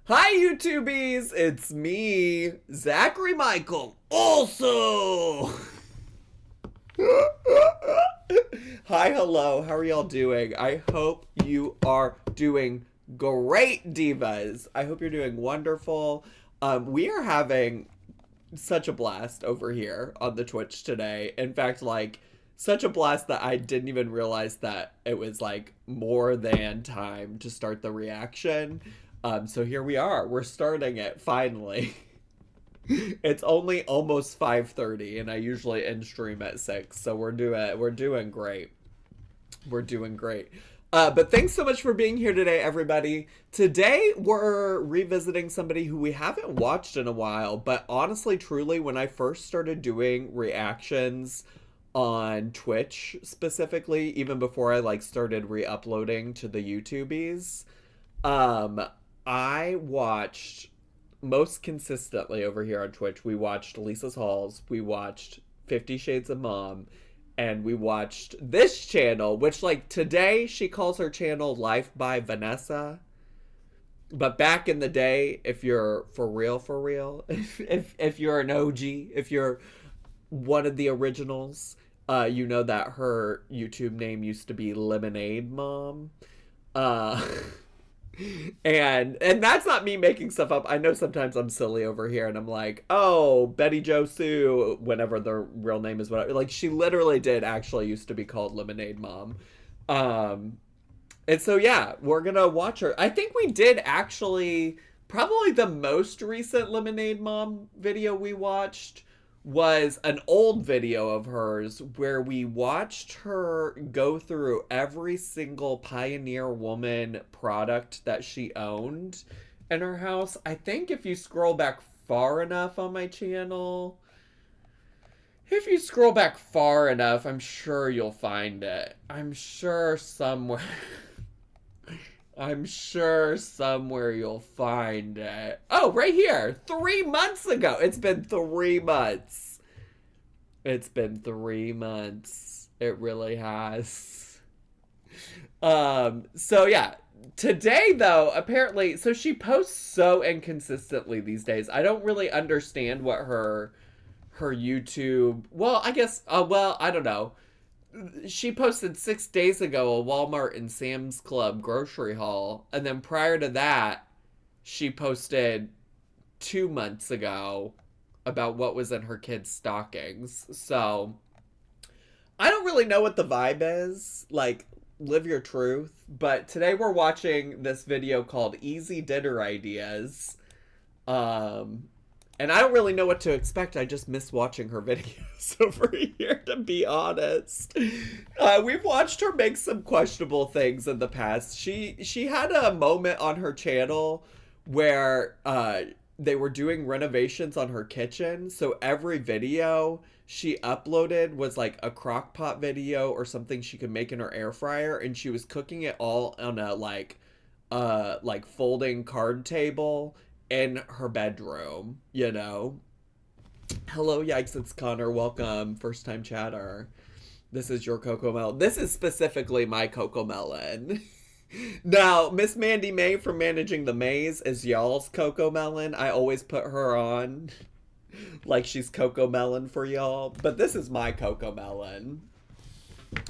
Hi, YouTubies! It's me, Zachary Michael. Also, hi, hello. How are y'all doing? I hope you are doing great, divas. I hope you're doing wonderful. We are having such a blast over here on the Twitch today. In fact, such a blast that I didn't even realize that it was more than time to start the reaction. So here we are. We're starting it finally. It's only almost 5:30 and I usually end stream at 6. So we're doing great. We're doing great. But thanks so much for being here today, everybody. Today, we're revisiting somebody who we haven't watched in a while. But honestly, truly, when I first started doing reactions on Twitch specifically, even before I started re-uploading to the YouTubies, um, I watched most consistently over here on Twitch. We watched Lisa's Halls. We watched 50 Shades of Mom, and we watched this channel, which today she calls her channel Life by Vanessa. But back in the day, if you're for real, if you're an OG, if you're one of the originals, you know that her YouTube name used to be Lemonade Mom. Uh and that's not me making stuff up. I know sometimes I'm silly over here and I'm like, oh, Betty Jo Sue, whenever the real name is whatever. She literally did actually used to be called Lemonade Mom. Um, and so, yeah, we're going to watch her. I think we did actually, probably the most recent Lemonade Mom video we watched was an old video of hers where we watched her go through every single Pioneer Woman product that she owned in her house. I think if you scroll back far enough on my channel, if you scroll back far enough, I'm sure you'll find it. I'm sure somewhere. I'm sure somewhere you'll find it. Oh, right here. 3 months ago. It's been 3 months. It's been 3 months. It really has. So yeah. Today though, apparently, so she posts so inconsistently these days. I don't really understand what her YouTube, well, I guess I don't know. She posted 6 days ago a Walmart and Sam's Club grocery haul, and then prior to that, she posted 2 months ago about what was in her kids' stockings. So I don't really know what the vibe is. Live your truth. But today we're watching this video called Easy Dinner Ideas. And I don't really know what to expect. I just miss watching her videos over here, to be honest. We've watched her make some questionable things in the past. She had a moment on her channel where they were doing renovations on her kitchen. So every video she uploaded was a crock pot video or something she could make in her air fryer, and she was cooking it all on a folding card table in her bedroom, you know. Hello, yikes, it's Connor. Welcome, first time chatter. This is your Coco Melon. This is specifically my Coco Melon. Now, Miss Mandy May from Managing the Maze is y'all's Coco Melon. I always put her on like she's Coco Melon for y'all. But this is my Coco Melon.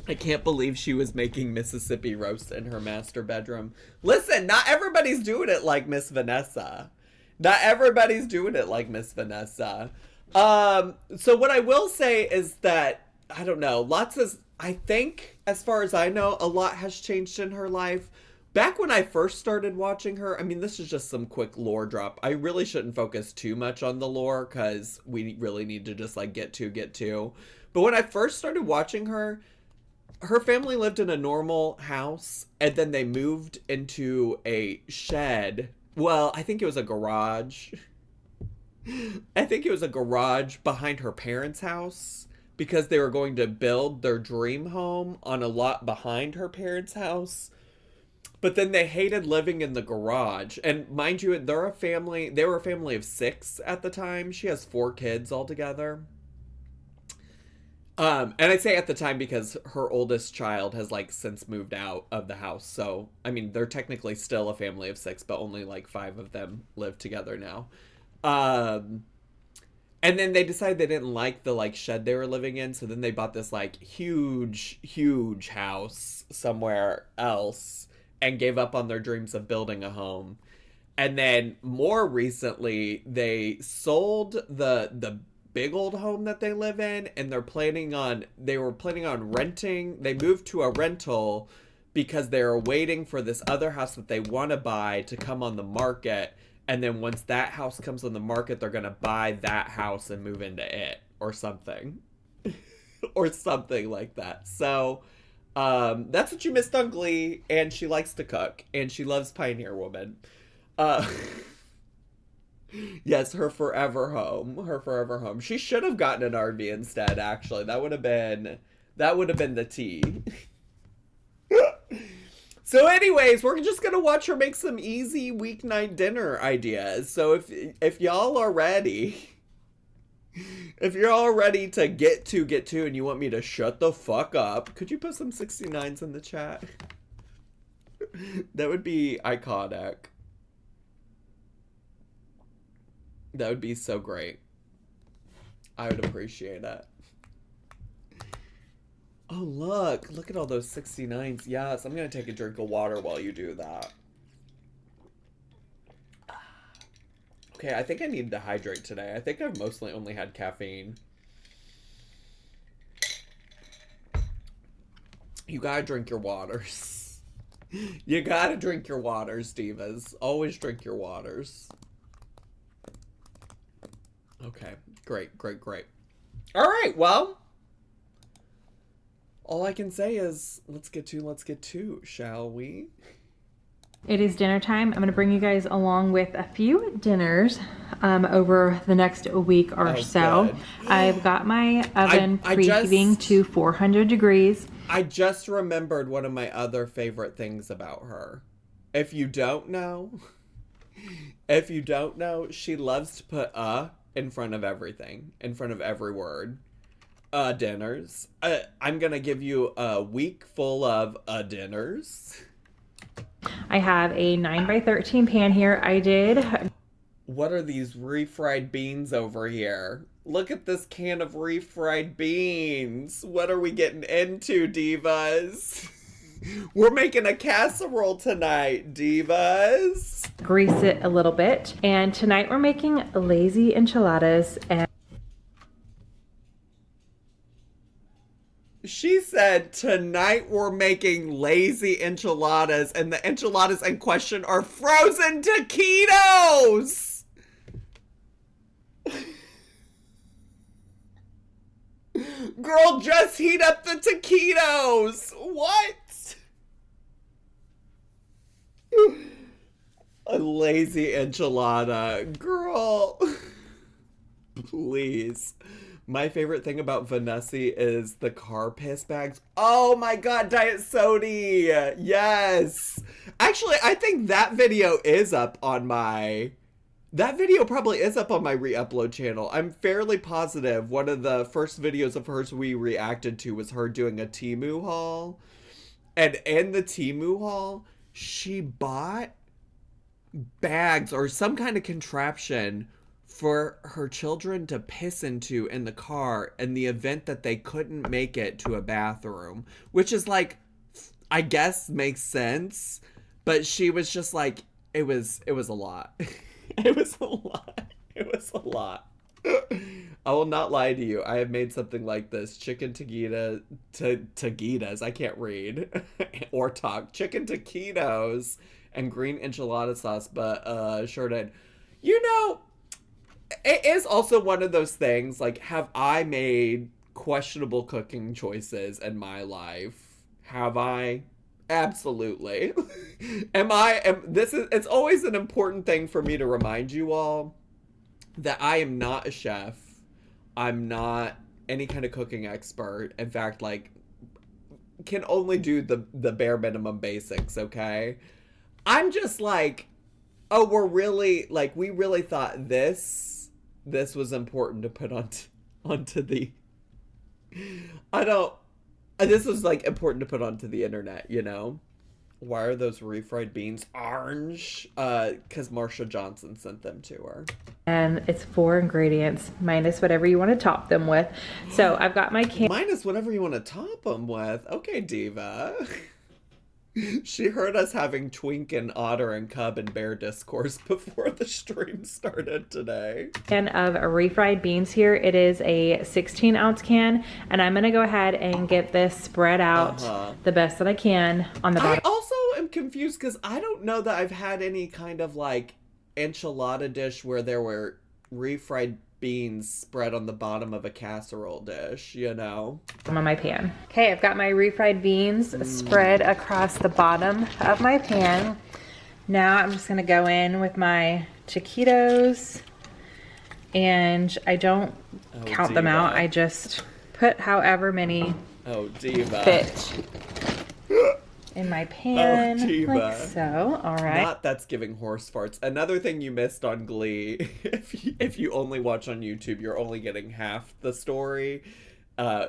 I can't believe she was making Mississippi roast in her master bedroom. Listen, not everybody's doing it like Miss Vanessa. Not everybody's doing it like Miss Vanessa. So what I will say is that, I don't know, I think, as far as I know, a lot has changed in her life. Back when I first started watching her, I mean, this is just some quick lore drop. I really shouldn't focus too much on the lore because we really need to just get to. But when I first started watching her family lived in a normal house and then they moved into a shed. Well, I think it was a garage. I think it was a garage behind her parents' house because they were going to build their dream home on a lot behind her parents' house. But then they hated living in the garage. And mind you, they were a family of 6 at the time. She has 4 kids altogether. And I say at the time because her oldest child has like since moved out of the house. So, I mean, they're technically still a family of 6, but only like 5 of them live together now. Um, and then they decided they didn't like the like shed they were living in. So then they bought this like huge, huge house somewhere else and gave up on their dreams of building a home. And then more recently, they sold the big old home that they live in, and they were planning on renting. They moved to a rental because they're waiting for this other house that they want to buy to come on the market. And then once that house comes on the market, they're going to buy that house and move into it or something. Or something like that. So that's what you missed on Glee. And she likes to cook. And she loves Pioneer Woman. Uh, yes, her forever home. Her forever home. She should have gotten an RV instead, actually. That would have been the tea. So anyways, we're just gonna watch her make some easy weeknight dinner ideas. So if y'all are ready, if you're all ready to get to and you want me to shut the fuck up, could you put some 69s in the chat? That would be iconic. That would be so great. I would appreciate it. Oh, look at all those 69s. Yes, I'm going to take a drink of water while you do that. Okay, I think I need to hydrate today. I think I've mostly only had caffeine. You gotta drink your waters. You gotta drink your waters, divas. Always drink your waters. Okay, great. All right, well, all I can say is let's get to, shall we? It is dinner time. I'm going to bring you guys along with a few dinners over the next week or so. Good. I've got my oven preheating to 400 degrees. I just remembered one of my other favorite things about her. If you don't know, she loves to put in front of everything, in front of every word. Dinners. I'm gonna give you a week full of dinners. I have a 9x13 pan here. What are these refried beans over here? Look at this can of refried beans. What are we getting into, divas? We're making a casserole tonight, divas. Grease it a little bit. And tonight we're making lazy enchiladas. And she said, tonight we're making lazy enchiladas, and the enchiladas in question are frozen taquitos! Girl, just heat up the taquitos! What? A lazy enchilada. Girl. Please. My favorite thing about Vanessa is the car piss bags. Oh my god, Diet Soda! Yes! Actually, I think that video is up on my... That video probably is up on my re-upload channel. I'm fairly positive one of the first videos of hers we reacted to was her doing a Temu haul. And in the Temu haul, she bought bags or some kind of contraption for her children to piss into in the car in the event that they couldn't make it to a bathroom, which is like, I guess makes sense, but she was just like, it was a lot. It was a lot. I will not lie to you. I have made something like this. Chicken taquitas. I can't read or talk. Chicken taquitos and green enchilada sauce, but sure did. You know, it is also one of those things, like, have I made questionable cooking choices in my life? Have I? Absolutely. It's always an important thing for me to remind you all that I am not a chef. I'm not any kind of cooking expert. In fact, like, can only do the bare minimum basics, okay? I'm just like, oh, we really thought this was important to put onto the I don't. This is like important to put onto the internet, you know? Why are those refried beans orange? Because Marsha Johnson sent them to her. And it's 4 ingredients minus whatever you want to top them with. So I've got my minus whatever you want to top them with. Okay, Diva. She heard us having twink and otter and cub and bear discourse before the stream started today. Can of refried beans here. It is a 16-ounce can, and I'm gonna go ahead and get this spread out the best that I can on the bottom. I also am confused because I don't know that I've had any kind of like enchilada dish where there were refried beans spread on the bottom of a casserole dish, you know? On my pan. Okay, I've got my refried beans spread across the bottom of my pan. Now I'm just gonna go in with my taquitos, and I don't count them out. I just put however many fit in my pan, like so. All right. Not that's giving horse farts. Another thing you missed on Glee, if you only watch on YouTube, you're only getting half the story.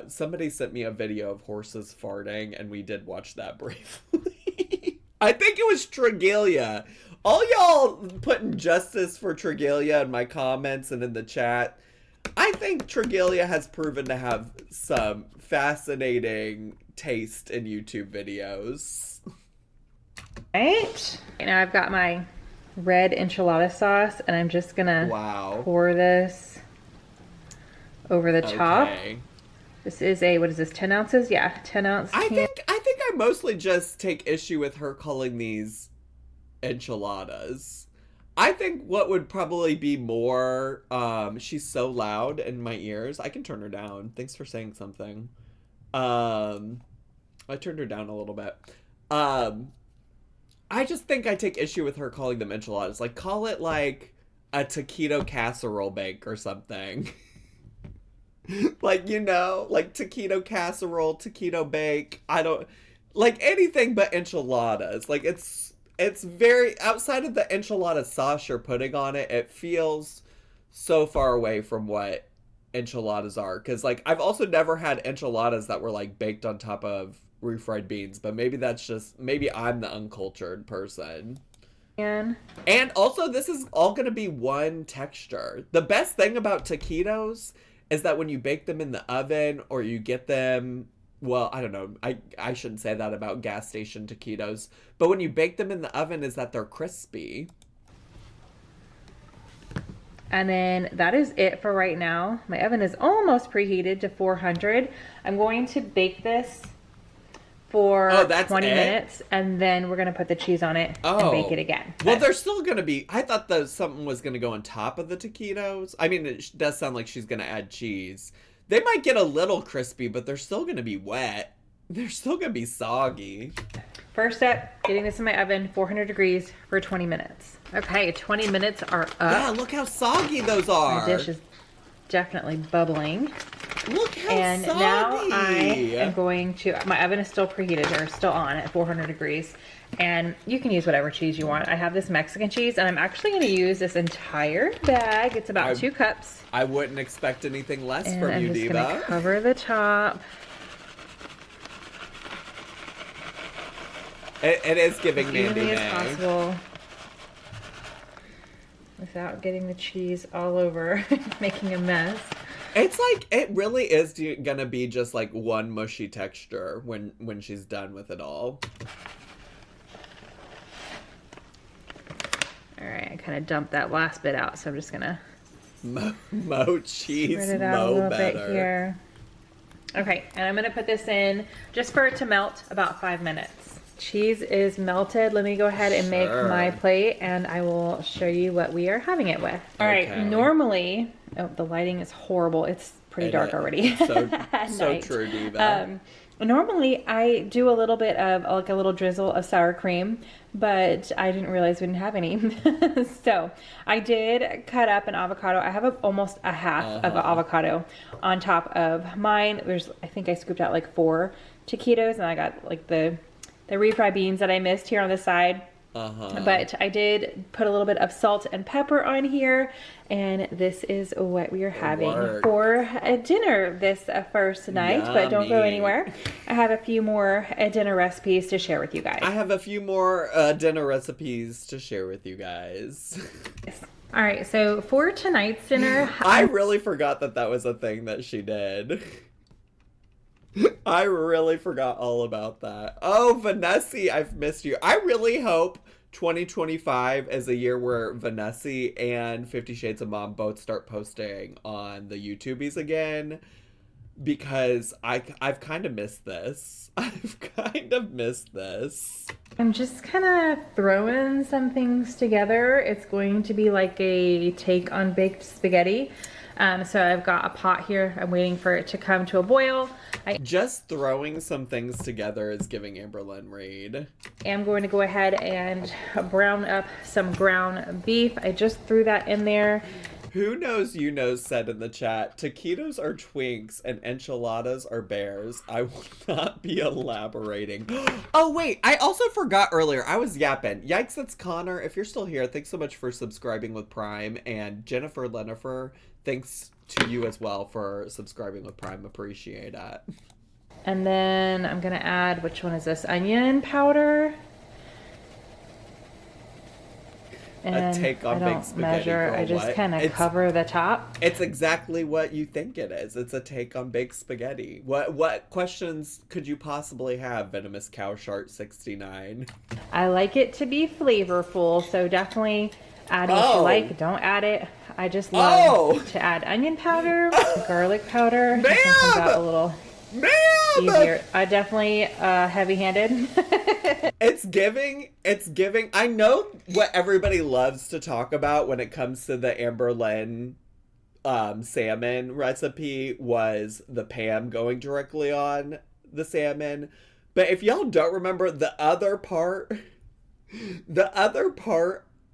Somebody sent me a video of horses farting, and we did watch that briefly. I think it was Tregelia. All y'all putting justice for Tregelia in my comments and in the chat. I think Tregelia has proven to have some fascinating taste in YouTube videos. Right. Now I've got my red enchilada sauce, and I'm just gonna pour this over the top. This is a, what is this, 10 ounces? Yeah, 10 ounce can. I think I mostly just take issue with her calling these enchiladas. I think what would probably be more, she's so loud in my ears. I can turn her down. Thanks for saying something. I turned her down a little bit. I just think I take issue with her calling them enchiladas. Like, call it like a taquito casserole bake or something. Like, you know, like taquito casserole, taquito bake. I don't like anything but enchiladas. Like, it's very outside of the enchilada sauce you're putting on it. It feels so far away from what enchiladas are, because like I've also never had enchiladas that were like baked on top of refried beans, but maybe that's just, maybe I'm the uncultured person. And also this is all gonna be one texture. The best thing about taquitos is that when you bake them in the oven, or you get them, well, I don't know, I shouldn't say that about gas station taquitos, but when you bake them in the oven is that they're crispy. And then that is it for right now. My oven is almost preheated to 400. I'm going to bake this for 20 minutes, and then we're going to put the cheese on it and bake it again. Well, there's still going to be, I thought that something was going to go on top of the taquitos. I mean, it does sound like she's going to add cheese. They might get a little crispy, but they're still going to be wet. They're still going to be soggy. First step, getting this in my oven, 400 degrees for 20 minutes. Okay, 20 minutes are up. Yeah, look how soggy those are. My dish is definitely bubbling. Look how and soggy. Now I am going to, my oven is still preheated, or still on at 400 degrees. And you can use whatever cheese you want. I have this Mexican cheese, and I'm actually going to use this entire bag. It's about 2 cups. I wouldn't expect anything less from I'm you, just Diva. Gonna cover the top. It is giving Mandy as possible, without getting the cheese all over, making a mess. It's like, it really is gonna be just like one mushy texture when she's done with it all. All right, I kind of dumped that last bit out, so I'm just gonna mo cheese, spread it out a little bit here. Okay, and I'm gonna put this in just for it to melt about 5 minutes. Cheese is melted. Let me go ahead and make my plate, and I will show you what we are having it with. All right, normally, oh, the lighting is horrible. It's pretty dark already. So true, Diva. Normally, I do a little bit of like a little drizzle of sour cream, but I didn't realize we didn't have any. So I did cut up an avocado. I have almost a half of an avocado on top of mine. I think I scooped out like 4 taquitos, and I got like the refried beans that I missed here on the side. But I did put a little bit of salt and pepper on here, and this is what we are having for a dinner this first night. Yummy. But don't go anywhere. I have a few more dinner recipes to share with you guys. I have a few more dinner recipes to share with you guys. All right, so for tonight's dinner... I really forgot that was a thing that she did. I really forgot all about that. Oh, Vanessa, I've missed you. I really hope 2025 is a year where Vanessa and 50 Shades of Mom both start posting on the YouTubies again, because I've kind of missed this. I'm just kind of throwing some things together. It's going to be like a take on baked spaghetti. So I've got a pot here. I'm waiting for it to come to a boil. Just throwing some things together is giving Amberlynn Reed. I'm going to go ahead and brown up some ground beef. I just threw that in there. Who knows you know said in the chat, taquitos are twinks and enchiladas are bears. I will not be elaborating. Oh wait, I also forgot earlier. I was yapping. Yikes, that's Connor. If you're still here, thanks so much for subscribing with Prime. And Jennifer Lenifer, thanks to you as well for subscribing with Prime. Appreciate it. And then I'm gonna add, which one is this? Onion powder. And a take on big spaghetti. Girl, I just kind of cover the top. It's exactly what you think it is. It's a take on baked spaghetti. What questions could you possibly have, Venomous Cow Shark 69? I like it to be flavorful, so definitely add what you like. Don't add it. I just love to add onion powder, garlic powder. Ma'am! Comes out a little easier. I definitely heavy-handed. It's giving. I know what everybody loves to talk about when it comes to the Amberlynn salmon recipe was the Pam going directly on the salmon. But if y'all don't remember, the other part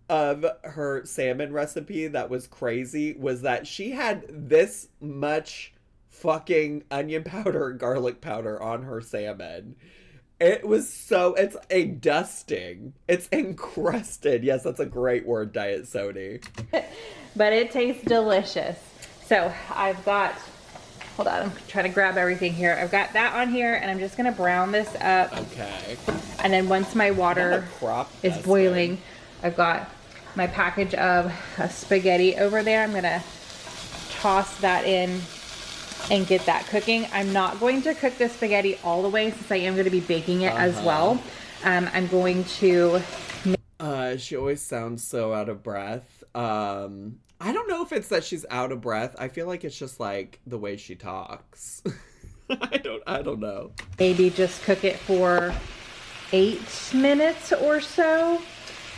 of her salmon recipe that was crazy was that she had this much fucking onion powder and garlic powder on her salmon. It's a dusting. It's encrusted. Yes, that's a great word, Diet Sody. But it tastes delicious. So I've got, hold on, I'm trying to grab everything here. I've got that on here, and I'm just gonna brown this up. Okay. And then once my water is boiling, I've got my package of spaghetti over there. I'm gonna toss that in and get that cooking. I'm not going to cook the spaghetti all the way since I am going to be baking it as well. I'm going to... She always sounds so out of breath. I don't know if it's that she's out of breath. I feel like it's just like the way she talks. I don't know. Maybe just cook it for 8 minutes or so.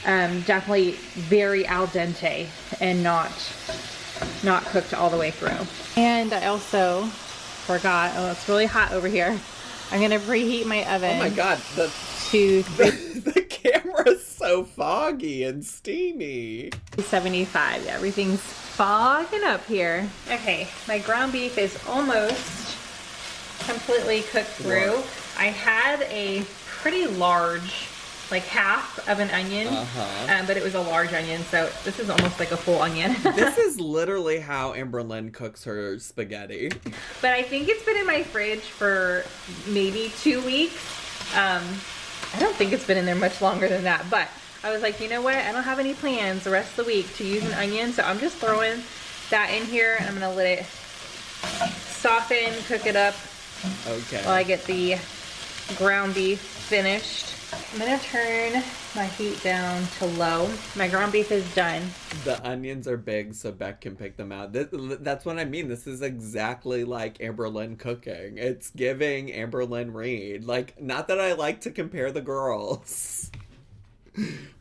Definitely very al dente and not cooked all the way through. And I also forgot, oh, it's really hot over here. I'm gonna preheat my oven. Oh my god, the camera's so foggy and steamy. 75, yeah, everything's fogging up here. Okay, my ground beef is almost completely cooked through. I had a pretty large, like half of an onion, but it was a large onion, so this is almost like a full onion. This is literally how Amberlynn cooks her spaghetti. But I think it's been in my fridge for maybe 2 weeks. I don't think it's been in there much longer than that, but I was like, you know what? I don't have any plans the rest of the week to use an onion, so I'm just throwing that in here, and I'm gonna let it soften, cook it up. Okay. While I get the ground beef finished. I'm gonna turn my heat down to low. My ground beef is done. The onions are big, so Beck can pick them out. That's what I mean. This is exactly like Amberlynn cooking. It's giving Amberlynn Reed. Like, not that I like to compare the girls,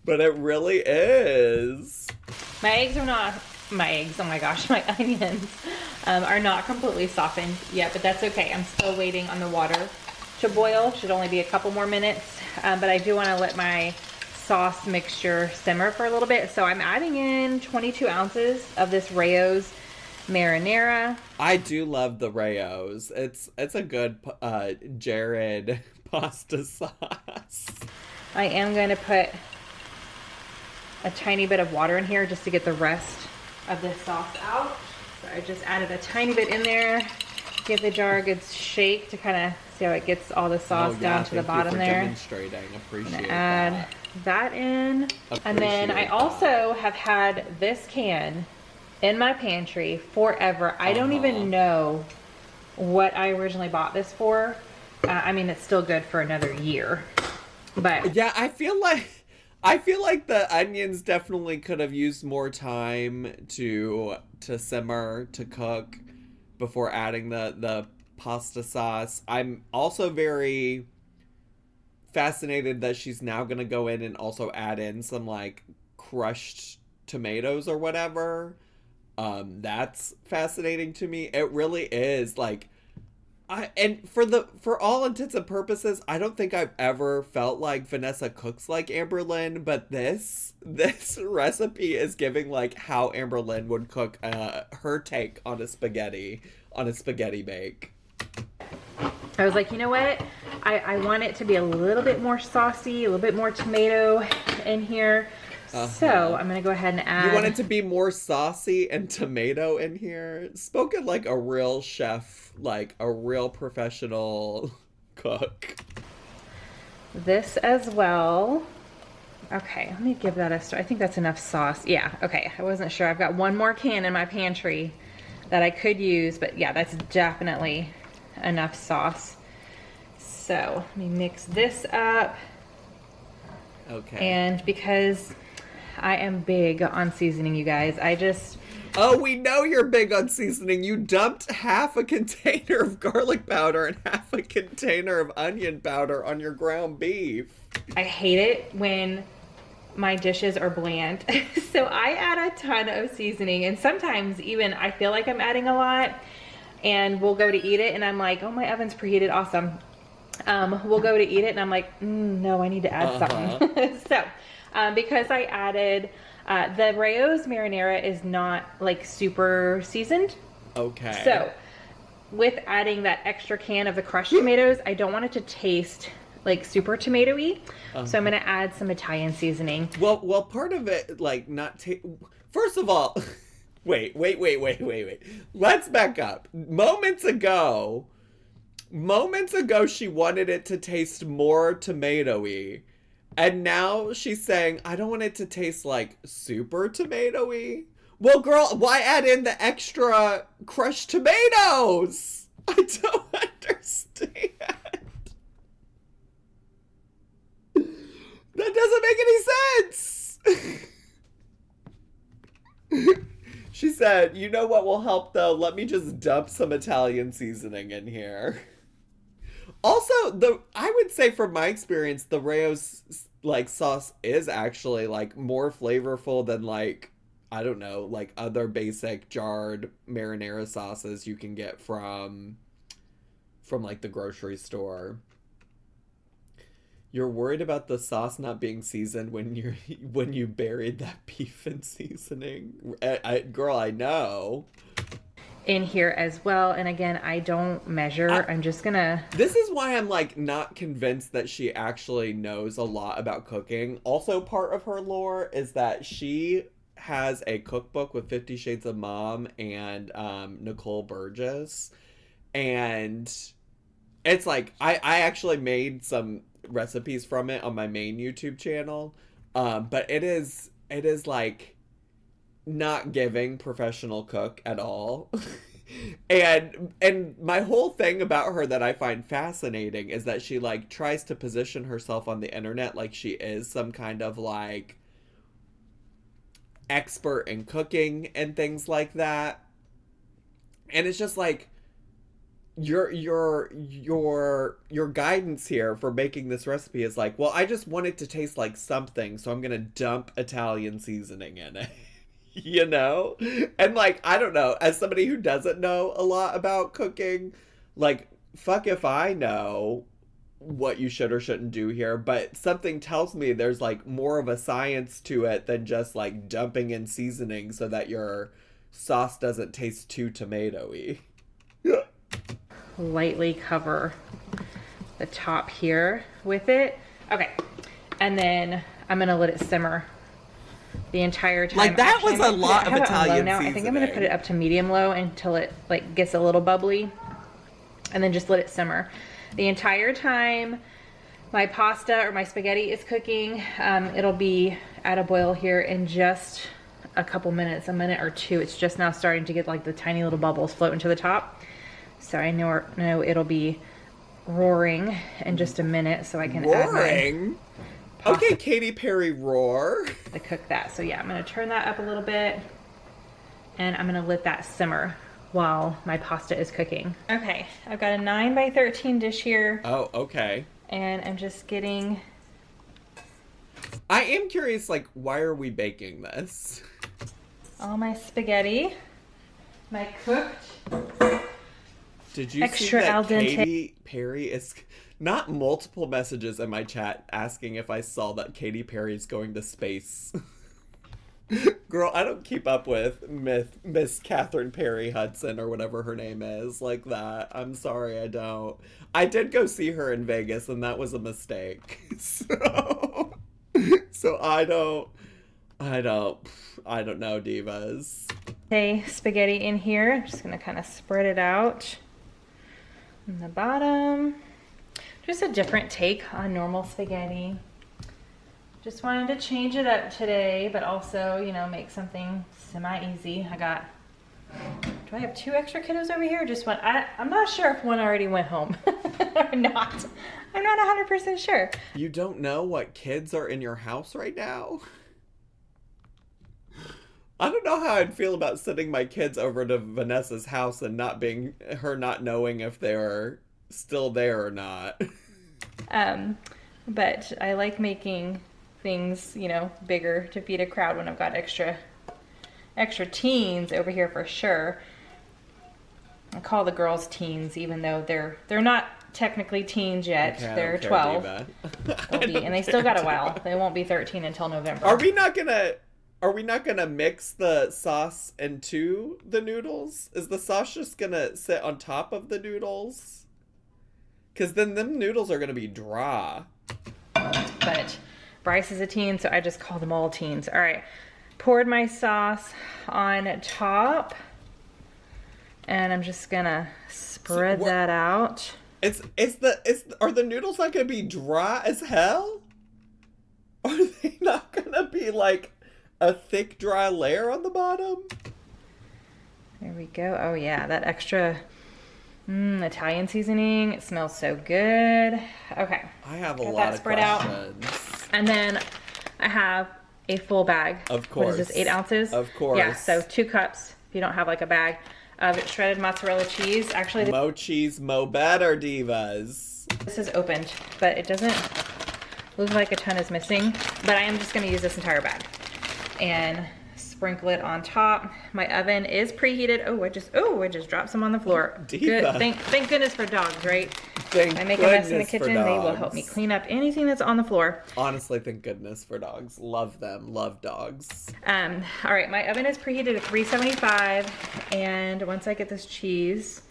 but it really is. My eggs are not, oh my gosh, my onions are not completely softened yet, but that's okay. I'm still waiting on the water to boil. Should only be a couple more minutes. But I do want to let my sauce mixture simmer for a little bit. So I'm adding in 22 ounces of this Rayo's marinara. I do love the Rayo's. It's a good Jared pasta sauce. I am going to put a tiny bit of water in here just to get the rest of the sauce out. So I just added a tiny bit in there. Give the jar a good shake to kind of see how it gets all the sauce down to the bottom there. Demonstrating. Appreciate add that in. And then I also have had this can in my pantry forever. I don't even know what I originally bought this for. I mean, it's still good for another year. But yeah, I feel like the onions definitely could have used more time to simmer, to cook before adding the pasta sauce. I'm also very fascinated that she's now gonna go in and also add in some like crushed tomatoes or whatever. That's fascinating to me. It really is like, and for all intents and purposes, I don't think I've ever felt like Vanessa cooks like Amberlynn, but this recipe is giving like how Amberlynn would cook her take on a spaghetti bake. I was like, you know what? I want it to be a little bit more saucy, a little bit more tomato in here. So I'm gonna go ahead and add. You want it to be more saucy and tomato in here? Spoken like a real chef, like a real professional cook. This as well. Okay, let me give that a start. I think that's enough sauce. Yeah, okay. I wasn't sure. I've got one more can in my pantry that I could use, but yeah, that's definitely enough sauce. So let me mix this up. Okay. And because I am big on seasoning, you guys, Oh, we know you're big on seasoning. You dumped half a container of garlic powder and half a container of onion powder on your ground beef. I hate it when my dishes are bland. So I add a ton of seasoning, and sometimes even I feel like I'm adding a lot, and we'll go to eat it and I'm like, oh, my oven's preheated, awesome. We'll go to eat it and I'm like, no, I need to add something. So because I added the Rayo's marinara is not like super seasoned. Okay. So with adding that extra can of the crushed tomatoes, I don't want it to taste like super tomatoey. So I'm gonna add some Italian seasoning. Well, part of it, like, first of all, wait. Let's back up. Moments ago, she wanted it to taste more tomatoey. And now she's saying, I don't want it to taste like super tomatoey. Well, girl, why add in the extra crushed tomatoes? I don't understand. That doesn't make any sense. She said, you know what will help though? Let me just dump some Italian seasoning in here. Also, I would say from my experience, the Rayo's like sauce is actually like more flavorful than like, I don't know, like other basic jarred marinara sauces you can get from like the grocery store. You're worried about the sauce not being seasoned when you buried that beef in seasoning. Girl, I know. In here as well, and again, I don't measure. I'm just gonna. This is why I'm like not convinced that she actually knows a lot about cooking. Also, part of her lore is that she has a cookbook with 50 Shades of Mom and Nicole Burgess, and it's like I actually made some recipes from it on my main YouTube channel, but it is like not giving professional cook at all. and my whole thing about her that I find fascinating is that she like tries to position herself on the internet like she is some kind of like expert in cooking and things like that. And it's just like your guidance here for making this recipe is like, well, I just want it to taste like something, so I'm gonna dump Italian seasoning in it. You know? And like, I don't know, as somebody who doesn't know a lot about cooking, like, fuck if I know what you should or shouldn't do here, but something tells me there's like more of a science to it than just like dumping in seasoning so that your sauce doesn't taste too tomatoey. Lightly cover the top here with it. Okay, and then I'm gonna let it simmer the entire time. Like, that was a lot of Italian now. I think I'm going to put it up to medium low until it like gets a little bubbly, and then just let it simmer the entire time my pasta or my spaghetti is cooking. It'll be at a boil here in just a couple minutes, a minute or two. It's just now starting to get like the tiny little bubbles floating to the top. So I know it'll be roaring in just a minute, so I can add my okay, Katy Perry, roar. To cook that. So yeah, I'm gonna turn that up a little bit, and I'm gonna let that simmer while my pasta is cooking. Okay, I've got a 9 by 13 dish here. Oh, okay. And I'm just getting... I am curious, like, why are we baking this? All my spaghetti, my cooked, did you extra see that al dente. Katy Perry is... Not multiple messages in my chat asking if I saw that Katy Perry's going to space. Girl, I don't keep up with Miss Catherine Perry Hudson or whatever her name is like that. I'm sorry, I don't. I did go see her in Vegas, and that was a mistake. So I don't know, divas. Okay, spaghetti in here. I'm just gonna kind of spread it out in the bottom. Just a different take on normal spaghetti. Just wanted to change it up today, but also, you know, make something semi-easy. Do I have 2 extra kiddos over here? Just one. I'm not sure if one already went home or not. I'm not 100% sure. You don't know what kids are in your house right now? I don't know how I'd feel about sending my kids over to Vanessa's house and not knowing if they're still there or not. But I like making things, you know, bigger to feed a crowd when I've got extra teens over here for sure. I call the girls teens, even though they're not technically teens yet. Okay, they're 12. And they still got a while. They won't be 13 until November. Are we not gonna mix the sauce into the noodles? Is the sauce just gonna sit on top of the noodles? Because then them noodles are gonna be dry. But Bryce is a teen, so I just call them all teens. All right, poured my sauce on top, and I'm just gonna spread that out. Are the noodles not gonna be dry as hell? Are they not gonna be like a thick, dry layer on the bottom? There we go. Oh yeah, that extra Italian seasoning. It smells so good. Okay. I have a lot of spread questions. out. And then I have a full bag. Of course. What is this, 8 ounces? Of course. Yeah, so 2 cups if you don't have like a bag of shredded mozzarella cheese. Actually, mo cheese, mo better, divas. This is opened, but it doesn't look like a ton is missing. But I am just going to use this entire bag and sprinkle it on top. My oven is preheated. Oh, I just dropped some on the floor. Diva. Good. Thank goodness for dogs, right? Thank I make a mess in the kitchen, they will help me clean up anything that's on the floor. Honestly, thank goodness for dogs. Love them. Love dogs. All right, my oven is preheated at 375, and once I get this cheese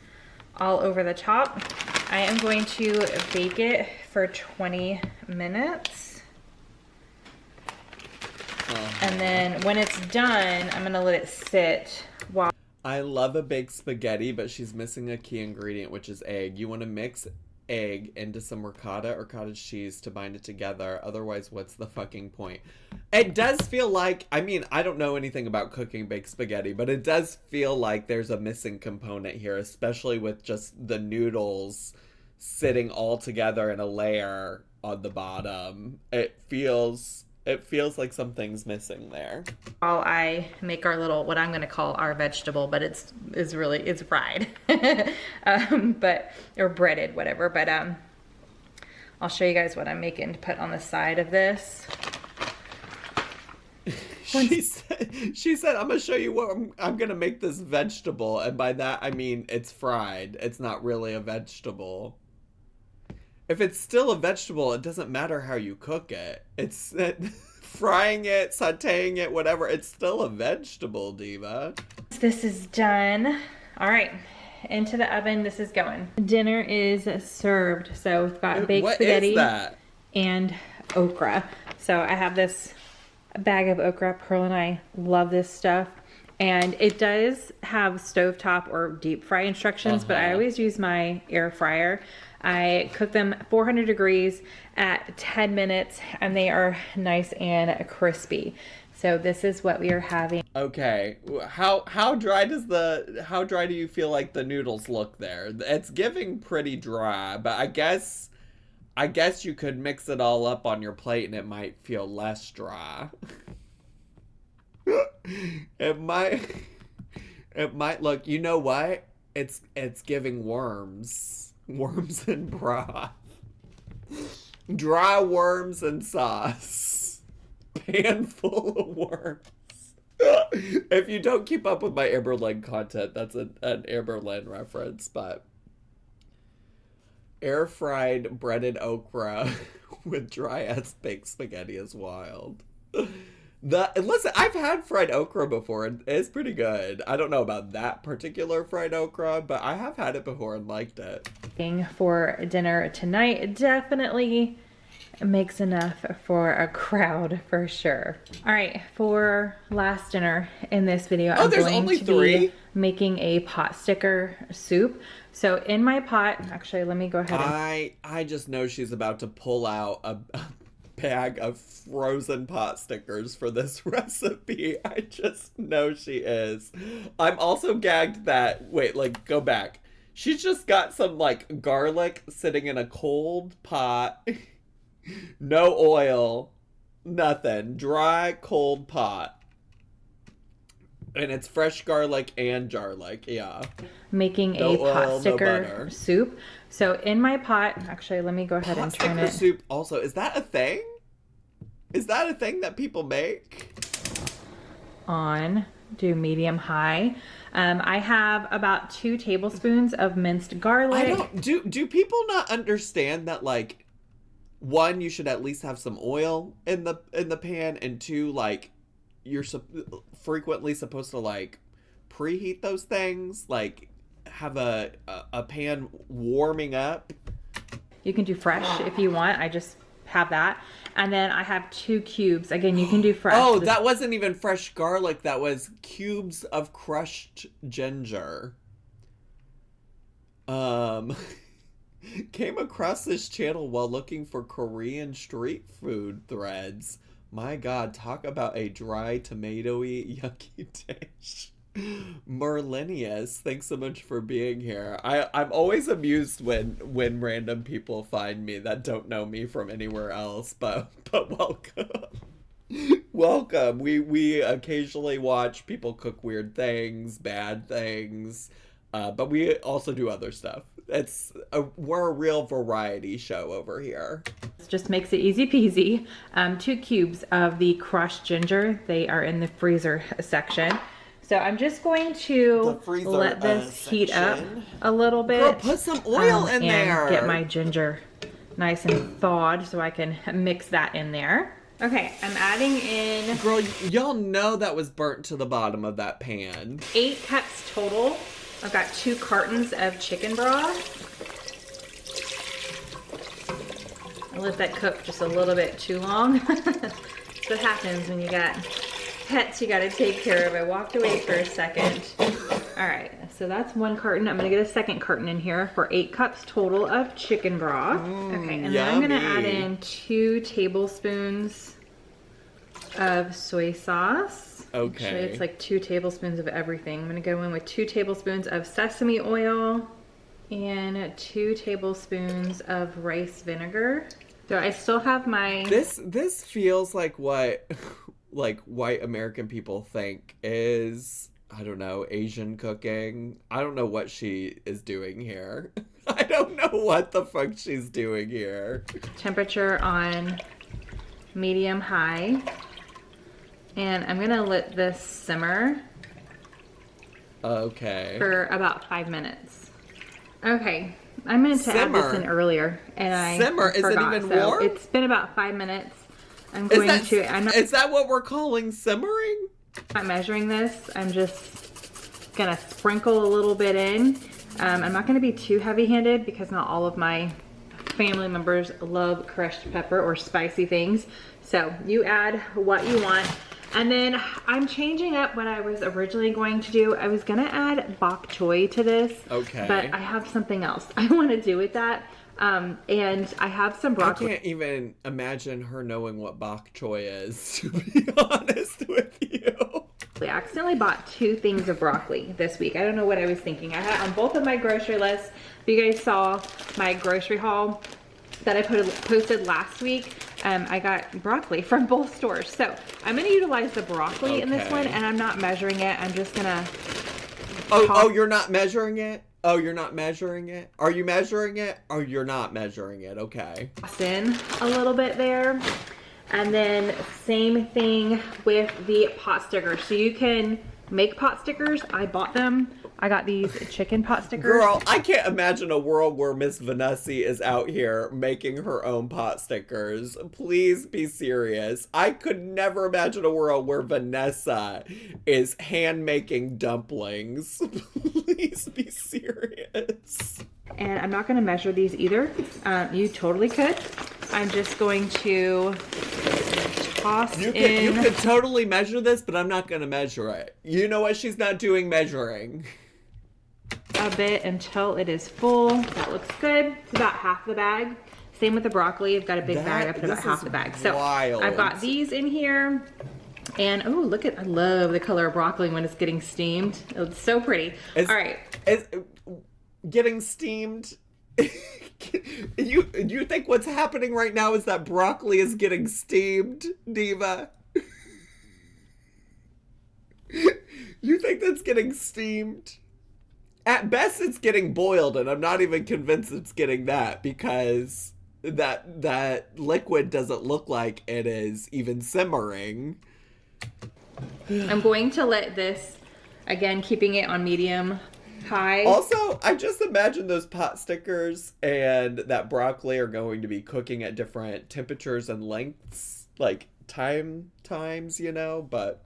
all over the top, I am going to bake it for 20 minutes. And then when it's done, I'm gonna let it sit while... I love a baked spaghetti, but she's missing a key ingredient, which is egg. You want to mix egg into some ricotta or cottage cheese to bind it together. Otherwise, what's the fucking point? It does feel like, I mean, I don't know anything about cooking baked spaghetti, but it does feel like there's a missing component here, especially with just the noodles sitting all together in a layer on the bottom. It feels like something's missing there. While I make our little, what I'm going to call our vegetable, but it's fried, or breaded, whatever. But I'll show you guys what I'm making to put on the side of this. She said, I'm going to show you what I'm going to make this vegetable. And by that, I mean, it's fried. It's not really a vegetable. If it's still a vegetable, it doesn't matter how you cook it. It's frying it, sauteing it, whatever. It's still a vegetable, diva. This is done. All right, into the oven. This is going. Dinner is served. So we've got baked spaghetti is that? And okra. So I have this bag of okra. Pearl and I love this stuff. And it does have stovetop or deep fry instructions, but I always use my air fryer. I cook them 400 degrees at 10 minutes and they are nice and crispy. So this is what we are having. Okay, how dry do you feel like the noodles look there? It's giving pretty dry, but I guess you could mix it all up on your plate and it might feel less dry. It might look, you know what? It's giving worms and broth. Dry worms and sauce. Pan full of worms. If you don't keep up with my Amber Lynn content, that's an Amber Lynn reference, but air fried breaded okra with dry ass baked spaghetti is wild. Listen, I've had fried okra before and it's pretty good. I don't know about that particular fried okra, but I have had it before and liked it. For dinner tonight, definitely makes enough for a crowd for sure. All right, for last dinner in this video, I'm going to be making a pot sticker soup. So in my pot, actually, let me go ahead and... I just know she's about to pull out a bag of frozen pot stickers for this recipe. I just know she is. I'm also gagged that, wait, like, go back. She's just got some, like, garlic sitting in a cold pot. No oil. Nothing. Dry, cold pot. And it's fresh garlic and garlic, yeah. Making a pot sticker soup. So in my pot, actually, let me go ahead and turn it. Pot sticker soup also, is that a thing? Is that a thing that people make? Do medium high. I have about 2 tablespoons of minced garlic. Do people not understand that, like, 1, you should at least have some oil in the pan, and 2, like, you're frequently supposed to, like, preheat those things, like have a pan warming up. You can do fresh if you want. I just have that. And then I have 2 cubes. Again, you can do fresh. Oh, that wasn't even fresh garlic. That was cubes of crushed ginger. Came across this channel while looking for Korean street food threads. My God, talk about a dry, tomatoey, yucky dish. Merlinius, thanks so much for being here. I'm always amused when random people find me that don't know me from anywhere else, but welcome. Welcome. We occasionally watch people cook weird things, bad things, but we also do other stuff. We're a real variety show over here. This just makes it easy peasy. 2 cubes of the crushed ginger. They are in the freezer section. So I'm just going to let this heat up a little bit. Girl, put some oil in there. And get my ginger nice and thawed so I can mix that in there. Okay, I'm adding in... Girl, y'all know that was burnt to the bottom of that pan. 8 cups total. I've got 2 cartons of chicken broth. I let that cook just a little bit too long. That's what happens when you got pets you gotta take care of. I walked away for a second. All right, so that's 1 carton. I'm gonna get a 2nd carton in here for 8 cups total of chicken broth. Okay, and then I'm gonna add in 2 tablespoons of soy sauce. Okay. Actually, it's like 2 tablespoons of everything. I'm gonna go in with 2 tablespoons of sesame oil and 2 tablespoons of rice vinegar. So I still have my... This feels like what like white American people think is, I don't know, Asian cooking. I don't know what she is doing here. I don't know what the fuck she's doing here. Temperature on medium high. And I'm gonna let this simmer. Okay. For about 5 minutes. Okay, I meant to add this in earlier, and I forgot. Is it even warm? It's been about 5 minutes. I'm going is that what we're calling simmering? I'm not measuring this. I'm just gonna sprinkle a little bit in. I'm not gonna be too heavy-handed because not all of my family members love crushed pepper or spicy things. So you add what you want. And then I'm changing up what I was originally going to do. I was gonna add bok choy to this. Okay. But I have something else I wanna do with that. And I have some broccoli. I can't even imagine her knowing what bok choy is, to be honest with you. I accidentally bought 2 things of broccoli this week. I don't know what I was thinking. I had on both of my grocery lists. If you guys saw my grocery haul that I posted last week, I got broccoli from both stores. So I'm gonna utilize the broccoli in this one, and I'm not measuring it. I'm just gonna... Oh, you're not measuring it? Oh, you're not measuring it? Are you measuring it? Or you're not measuring it? Okay. Toss in a little bit there. And then same thing with the pot stickers. So you can make pot stickers. I bought them. I got these chicken pot stickers. Girl, I can't imagine a world where Miss Vanessa is out here making her own pot stickers. Please be serious. I could never imagine a world where Vanessa is hand-making dumplings. Please be serious. And I'm not going to measure these either. You totally could. I'm just going to toss in. You could totally measure this, but I'm not going to measure it. You know what? She's not doing measuring. A bit until it is full. That looks good. It's about half the bag. Same with the broccoli. I've got a big bag. I put about half the bag. So wild. I've got these in here. And oh, look at, I love the color of broccoli when it's getting steamed. It's so pretty. All right. Getting steamed. You think what's happening right now is that broccoli is getting steamed, Diva? You think that's getting steamed? At best, it's getting boiled, and I'm not even convinced it's getting that, because that liquid doesn't look like it is even simmering. I'm going to let this, again, keeping it on medium high. Also, I just imagine those pot stickers and that broccoli are going to be cooking at different temperatures and lengths, like times, you know, but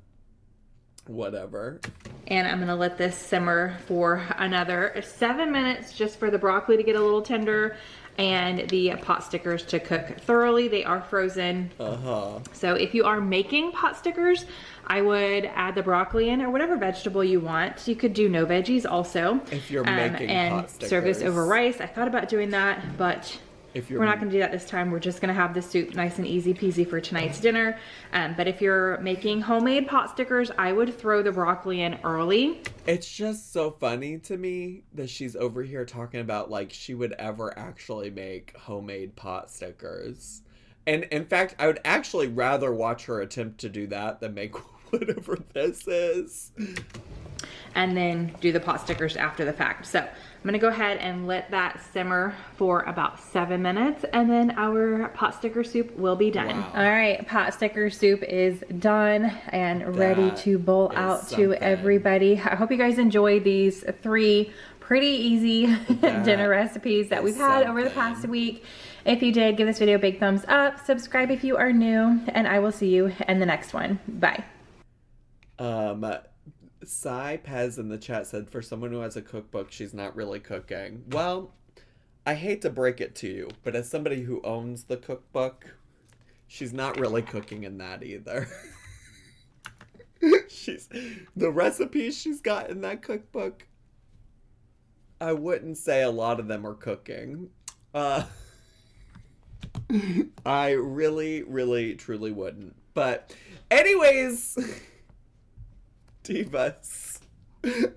whatever. And I'm gonna let this simmer for another 7 minutes just for the broccoli to get a little tender and the pot stickers to cook thoroughly. They are frozen. So if you are making pot stickers, I would add the broccoli in or whatever vegetable you want. You could do no veggies also. If you're making pot stickers. Serve this over rice. I thought about doing that, but we're not going to do that this time. We're just going to have the soup nice and easy peasy for tonight's dinner. But if you're making homemade pot stickers, I would throw the broccoli in early. It's just so funny to me that she's over here talking about like she would ever actually make homemade pot stickers. And in fact, I would actually rather watch her attempt to do that than make whatever this is. And then do the pot stickers after the fact. So I'm gonna go ahead and let that simmer for about 7 minutes, and then our pot sticker soup will be done. Wow. All right, pot sticker soup is done and ready to bowl out to everybody. I hope you guys enjoyed these 3 pretty easy dinner recipes that we've had over the past week. If you did, give this video a big thumbs up, subscribe if you are new, and I will see you in the next one. Bye. Sai Pez in the chat said, for someone who has a cookbook, she's not really cooking. Well, I hate to break it to you, but as somebody who owns the cookbook, she's not really cooking in that either. The recipes she's got in that cookbook, I wouldn't say a lot of them are cooking. I really, really, truly wouldn't. But anyways... Divas.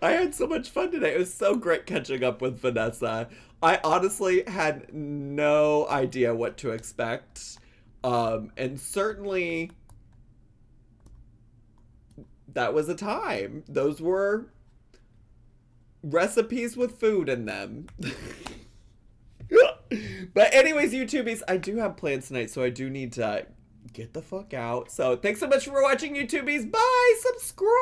I had so much fun today. It was so great catching up with Vanessa. I honestly had no idea what to expect. And certainly that was a time. Those were recipes with food in them. But anyways, YouTubies, I do have plans tonight, so I do need to get the fuck out. So thanks so much for watching, YouTubies. Bye. Subscribe.